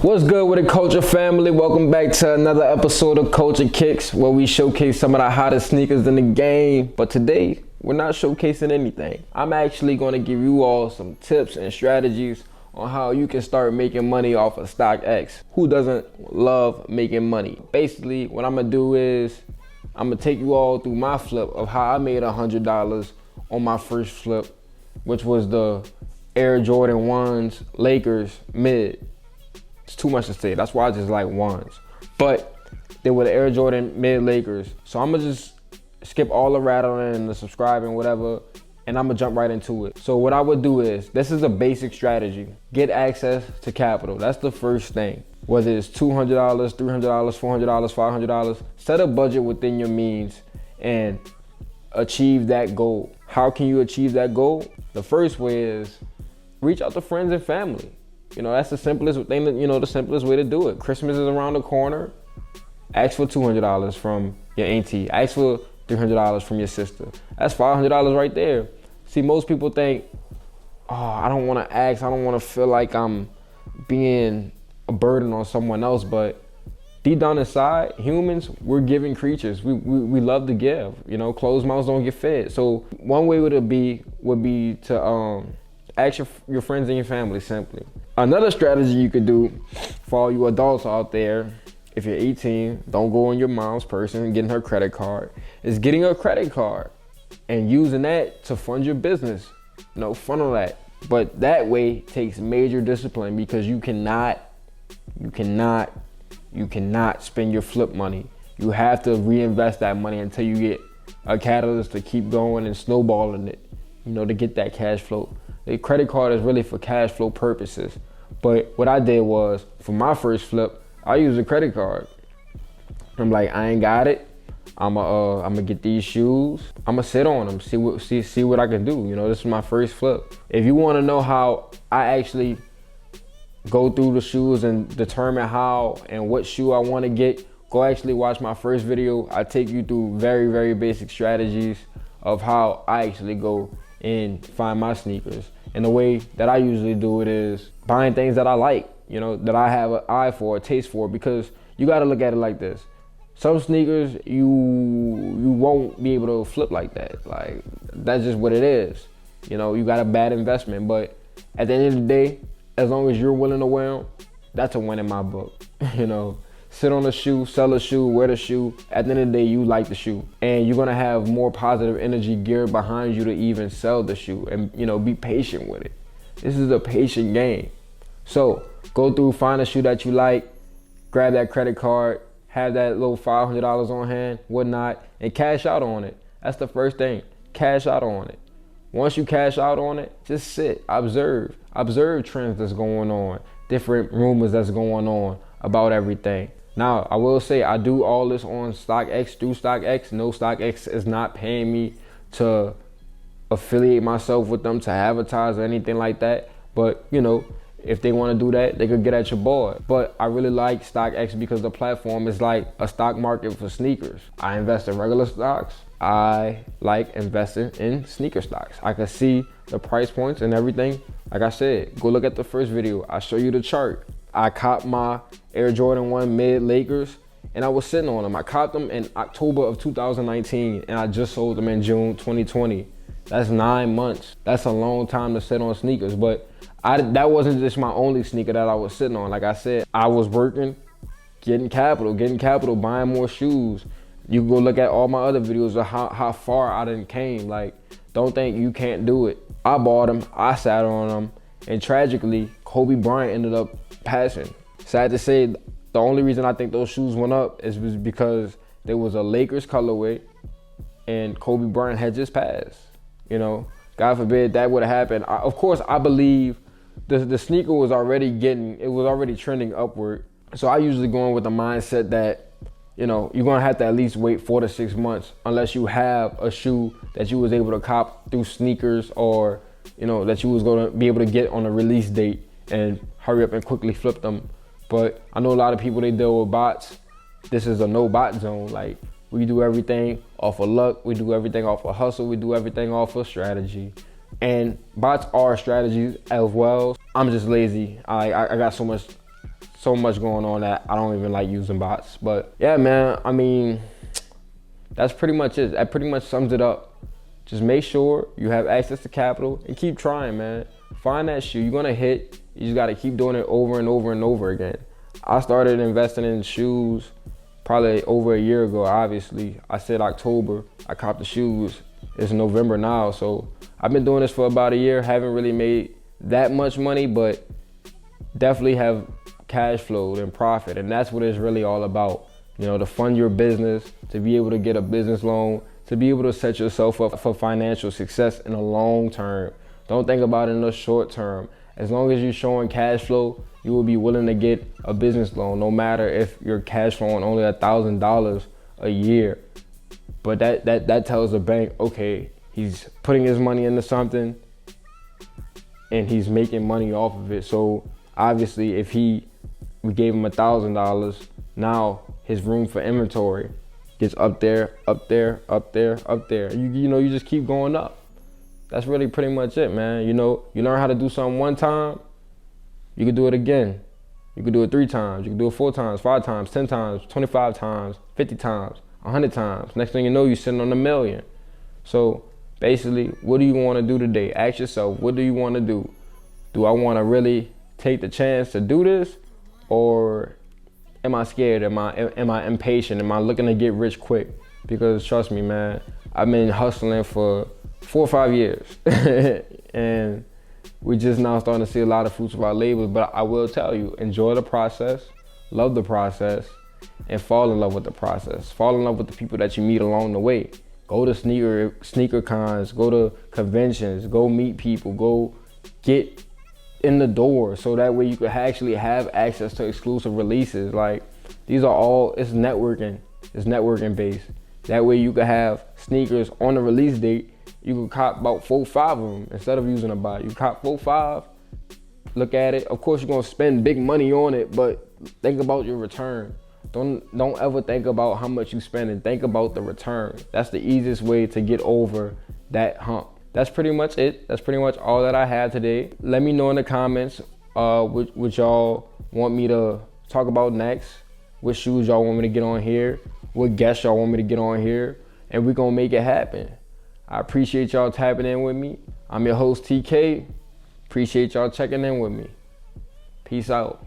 What's good with the Culture family? Welcome back to another episode of Culture Kicks, where we showcase some of the hottest sneakers in the game. But today, we're not showcasing anything. I'm actually going to give you all some tips and strategies on how you can start making money off of StockX. Who doesn't love making money? Basically, what I'm going to do is I'm going to take you all through my flip of how I made $100 on my first flip, which was the Air Jordan 1s Lakers mid. It's too much to say. That's why I just like ones. But they were the Air Jordan mid Lakers. So I'm gonna just skip all the rattling and the subscribing, whatever, and I'm gonna jump right into it. So what I would do is, this is a basic strategy. Get access to capital. That's the first thing. Whether it's $200, $300, $400, $500, set a budget within your means and achieve that goal. How can you achieve that goal? The first way is reach out to friends and family. You know, that's the simplest thing, the simplest way to do it. Christmas is around the corner. Ask for $200 from your auntie. Ask for $300 from your sister. That's $500 right there. See, most people think, oh, I don't want to ask. I don't want to feel like I'm being a burden on someone else. But deep down inside, humans, we're giving creatures. We love to give. You know, closed mouths don't get fed. So one way would be to ask your friends and your family simply. Another strategy you could do for all you adults out there, if you're 18, don't go on your mom's person and getting her credit card, is getting a credit card and using that to fund your business. Funnel that. But that way takes major discipline, because you cannot spend your flip money. You have to reinvest that money until you get a catalyst to keep going and snowballing it, to get that cash flow. The credit card is really for cash flow purposes. But what I did was, for my first flip, I used a credit card. I'm like, I ain't got it. I'm gonna get these shoes. I'm gonna sit on them, see what I can do. This is my first flip. If you want to know how I actually go through the shoes and determine how and what shoe I want to get, go actually watch my first video. I take you through very, very basic strategies of how I actually go and find my sneakers. And the way that I usually do it is buying things that I like, that I have an eye for, a taste for, because you got to look at it like this. Some sneakers, you won't be able to flip like that. Like, that's just what it is. You got a bad investment. But at the end of the day, as long as you're willing to wear them, that's a win in my book. Sit on the shoe, sell a shoe, wear the shoe. At the end of the day, you like the shoe. And you're gonna have more positive energy geared behind you to even sell the shoe, and be patient with it. This is a patient game. So go through, find a shoe that you like, grab that credit card, have that little $500 on hand, whatnot, and cash out on it. That's the first thing, cash out on it. Once you cash out on it, just sit, observe trends that's going on, different rumors that's going on about everything. Now, I will say I do all this on StockX, through StockX. No, StockX is not paying me to affiliate myself with them, to advertise or anything like that. But, if they want to do that, they could get at your boy. But I really like StockX because the platform is like a stock market for sneakers. I invest in regular stocks. I like investing in sneaker stocks. I can see the price points and everything. Like I said, go look at the first video. I'll show you the chart. I copped my Air Jordan 1 mid Lakers, and I was sitting on them. I copped them in October of 2019, and I just sold them in June 2020. That's 9 months. That's a long time to sit on sneakers. But that wasn't just my only sneaker that I was sitting on. Like I said, I was working, getting capital, buying more shoes. You can go look at all my other videos of how far I done came. Like, don't think you can't do it. I bought them, I sat on them, and tragically, Kobe Bryant ended up passing. Sad to say, the only reason I think those shoes went up was because there was a Lakers colorway and Kobe Bryant had just passed. God forbid that would have happened. Of course, I believe the sneaker was already trending upward. So I usually go in with the mindset that, you're gonna have to at least wait 4 to 6 months unless you have a shoe that you was able to cop through sneakers, or, that you was gonna be able to get on a release date and hurry up and quickly flip them. But I know a lot of people, they deal with bots. This is a no bot zone. Like, we do everything off of luck. We do everything off of hustle. We do everything off of strategy. And bots are strategies as well. I'm just lazy. I got so so much going on that I don't even like using bots. But yeah, man, I mean, that's pretty much it. That pretty much sums it up. Just make sure you have access to capital and keep trying, man. Find that shoe. You're gonna hit. You just gotta keep doing it over and over and over again. I started investing in shoes probably over a year ago, obviously. I said October. I copped the shoes. It's November now, so I've been doing this for about a year. Haven't really made that much money, but definitely have cash flow and profit, and that's what it's really all about. You know, to fund your business, to be able to get a business loan, to be able to set yourself up for financial success in the long term. Don't think about it in the short term. As long as you're showing cash flow, you will be willing to get a business loan, no matter if you're cash flowing only $1,000 a year. But that tells the bank, okay, he's putting his money into something and he's making money off of it. So obviously, if we gave him $1,000, now his room for inventory gets up there, up there, up there, up there. You know, you just keep going up. That's really pretty much it, man. You know, you learn how to do something one time, you can do it again. You can do it 3 times, you can do it 4 times, 5 times, 10 times, 25 times, 50 times, 100 times. Next thing you know, you're sitting on $1 million. So basically, what do you want to do today? Ask yourself, what do you want to do? Do I want to really take the chance to do this, or am I scared? Am I impatient? Am I looking to get rich quick? Because trust me, man, I've been hustling for 4 or 5 years, and we just now starting to see a lot of fruits of our labor. But I will tell you, enjoy the process, love the process, and fall in love with the process. Fall in love with the people that you meet along the way. Go to sneaker cons, go to conventions, go meet people, go get in the door, so that way you could actually have access to exclusive releases. Like, these are all, it's networking based. That way you could have sneakers on the release date. You could cop about 4 or 5 of them instead of using a bot. You cop 4 or 5, look at it. Of course, you're gonna spend big money on it, but think about your return. Don't ever think about how much you spend, and think about the return. That's the easiest way to get over that hump. That's pretty much it. That's pretty much all that I had today. Let me know in the comments what y'all want me to talk about next. What shoes y'all want me to get on here. What guests y'all want me to get on here. And we're gonna make it happen. I appreciate y'all tapping in with me. I'm your host, TK. Appreciate y'all checking in with me. Peace out.